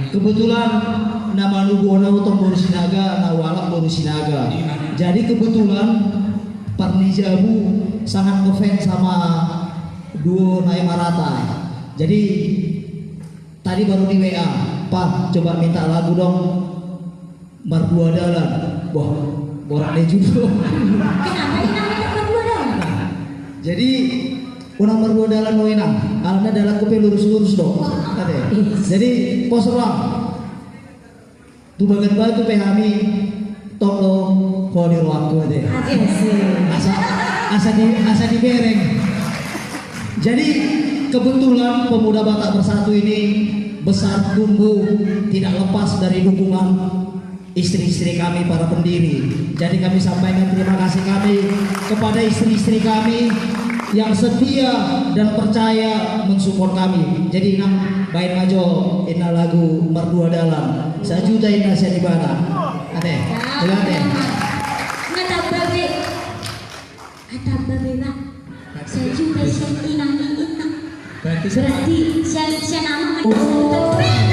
Kebetulan nama Nubuana utang Boru Sinaga, Nawalak Boru Sinaga. Jadi kebetulan Parnijabu sangat ngefans sama duo Naya Marata. Jadi tadi baru di WA, Pak coba minta lagu dong Mardua Dalan. Wah, boraknya juga. Kenapa ini namanya Mardua Dalan? Jadi unang Mardua Dalan noinang, alana dalam kopi lurus-lurus dong. Jadi poser lang. Tu bagian batu pehami tolong kau di ruang tua deh. Asa dibereng. Jadi kebetulan pemuda Batak Bersatu ini besar tumbuh tidak lepas dari dukungan istri-istri kami para pendiri. Jadi kami sampaikan terima kasih kami kepada istri-istri kami yang setia dan percaya mensupport kami. Jadi nang baik majo ina lagu Mardua Dalam. Sajuta ina saya di mana? Ade, ade. Nggak babe. Kata babe lah. Sajuta saya ina. Berarti saya nama kan.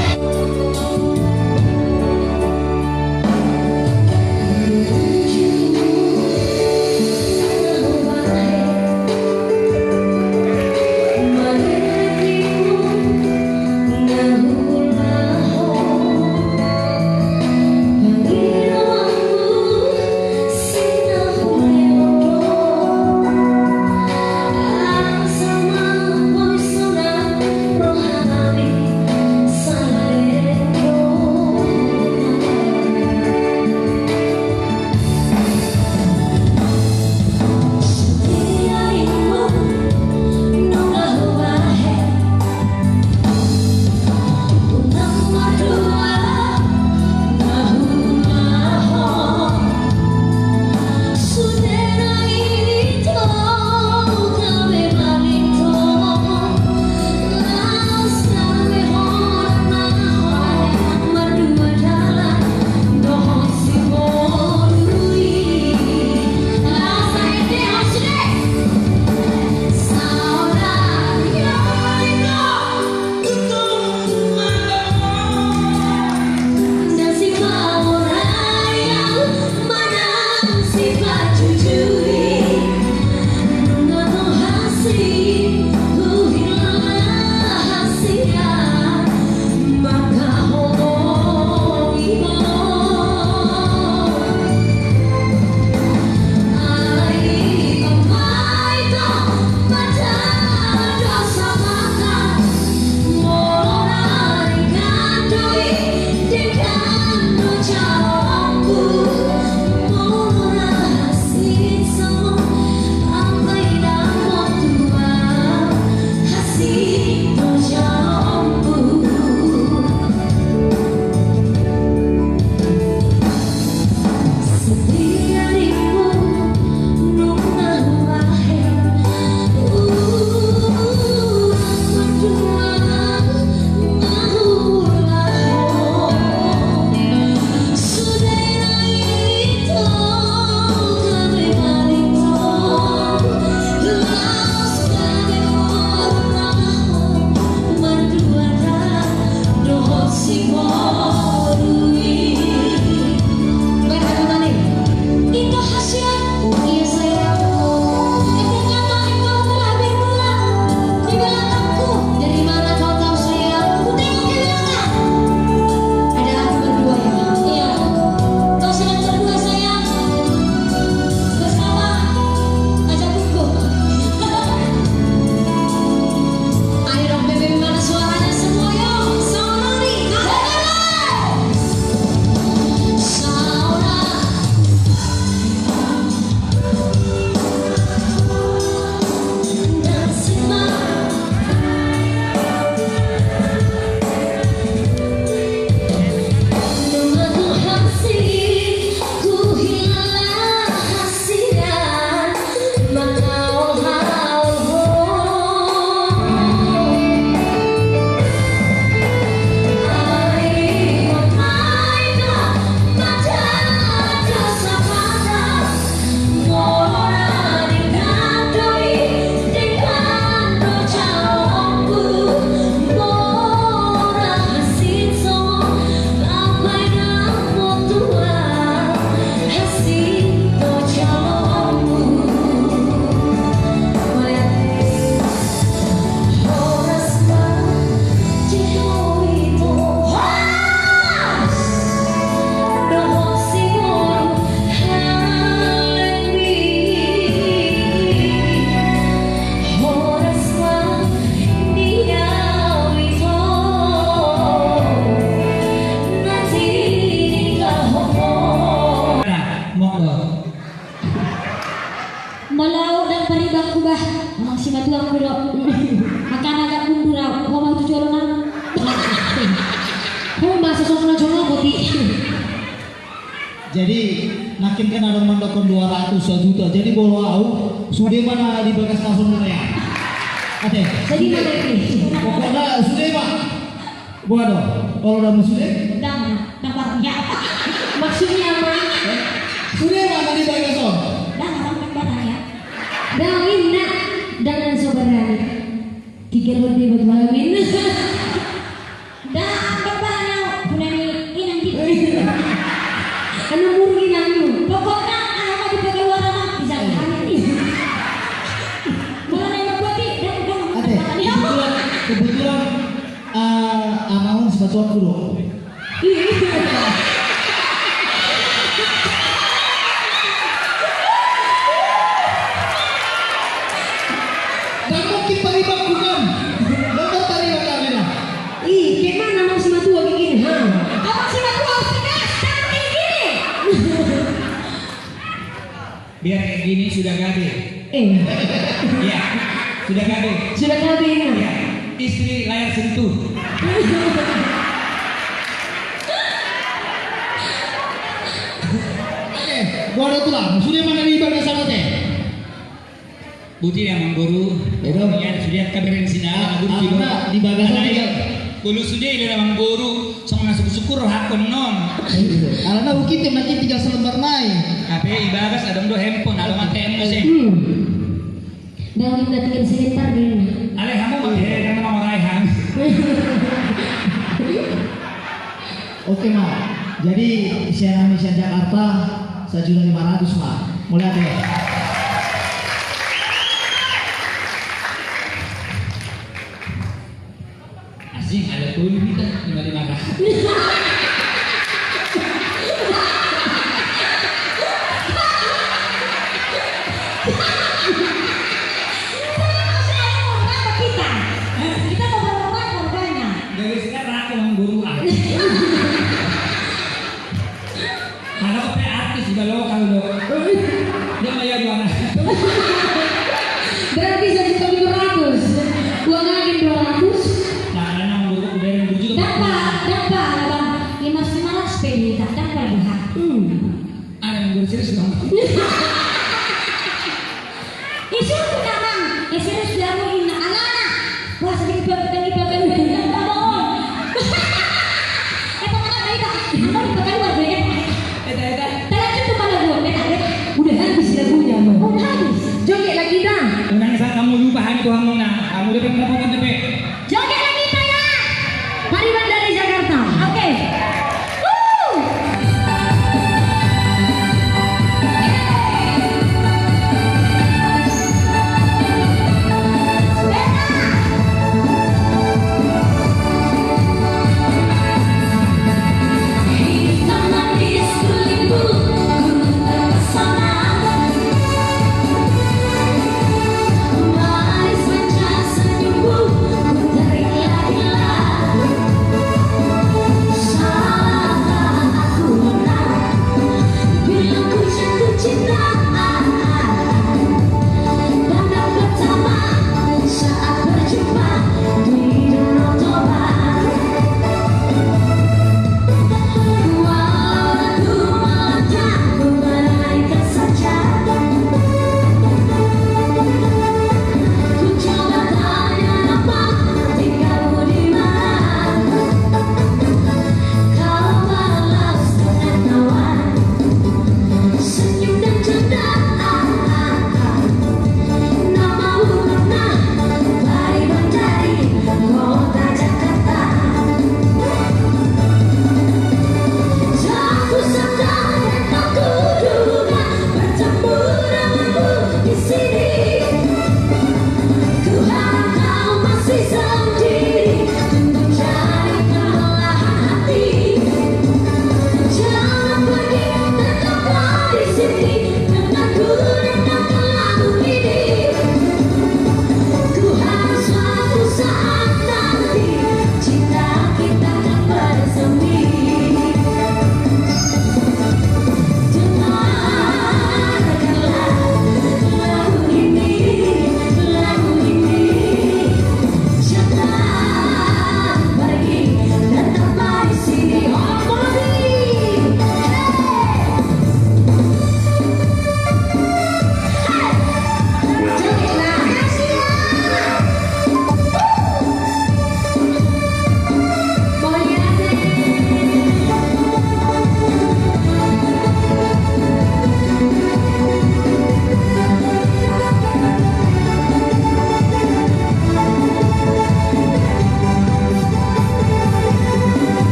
sosok nasional putih. Jadi makin kena ada mendokon 200 juta. Jadi bolo au sudah mana di bagas langsung ya. Ate. Jadi mana ini? Pokoknya sudah pak. Buat kalau udah sudah. Nampaknya. Maksudnya apa? Sudah mana di bagas on? Orang baraya. Dawin nak dengan sobarani. Tiga lebih bermain. Dah berbaranya punya inang gitu. Anu murni nanu. Pokoknya anak di keluar anak bisa kami. Mana yang berbuat dan kebetulan amaun sebatuan dulu. Dan mungkin palibak bukan. Lepas palibak kami dah. Ih, gimana mau si matua begini? Kamu si matua sudah sampai gini. Biar kayak gini sudah gabe. Iya, sudah gabe. Sudah kami Ya, istri layar sentuh. Gua ada tulang. Sudah mana di bagas sana teh? Buti yang mengguru. Betul. Ya, sudah kabarin sini. Apa di bagas sana ya? Bulu sudah ile mengguru. Sama syukur hakun non. Alana ukit nanti 3 selembar naik. Tapi ibagas ada do handphone, ada mati emosi. Dalam tinggal sebentar dulu. Ale kamu pakai yang nama Raihan. Oke Ma. Jadi siaran Mission Jakarta 1.500.000 Ma. Mulai deh. Asing ada puluh kita 500. Kita mau berapa harganya? Dari sekarang aku mengguru ah. Ada apa artis di lokal lo. Dia bayar dua. Berarti 1.200. Uang lagi 200. Nah, ada yang mengguru udah yang mengguru juga. Dapat abang 500 peni tak dapat dah. Ada yang mengguru serius dong. Isu tu bang, serius dia mau ina alana. Wah sedikit bagian udah bangun. Mana kali tak? Mau dipakai buat gue. Eta. Tadi itu mana gue? Udah habis lagunya mah. Udah habis. Joget lagi dah. Undang saya kamu lupa hari Tuhan mau nah. Kamu udah pernah potong tepe.